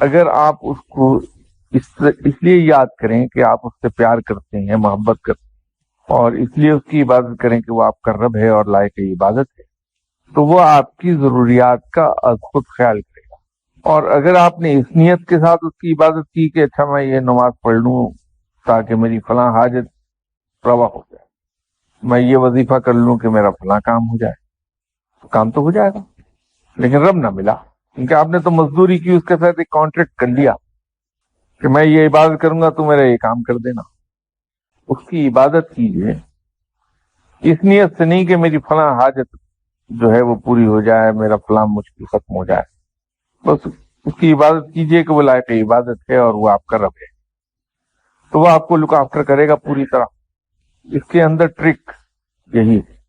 अगर आप उसको इसलिए याद करें कि आप उससे प्यार करते हैं, मोहब्बत करते हैं, और इसलिए उसकी इबादत करें कि वो आपका रब है और लायक इबादत है, तो वो आपकी जरूरियात का खुद ख्याल करेगा। और अगर आपने इस नियत के साथ उसकी इबादत की कि अच्छा मैं ये नमाज पढ़ लूं ताकि मेरी फलां हाजत रवा हो जाए, मैं ये वजीफा कर लूं कि मेरा फलां काम हो जाए, तो काम तो हो जाएगा, लेकिन रब ना मिला, क्योंकि आपने तो मजदूरी की, उसके साथ एक कॉन्ट्रैक्ट कर लिया कि मैं ये इबादत करूंगा तो मेरा ये काम कर देना। उसकी इबादत कीजिए इस नियत से नहीं कि मेरी फलां हाजत जो है वो पूरी हो जाए, मेरा फलां मुश्किल खत्म हो जाए। बस उसकी इबादत कीजिए कि वो लायक इबादत है और वो आपका रब है, तो वो आपको लुक आफ्टर करेगा पूरी तरह। इसके अंदर ट्रिक यही है।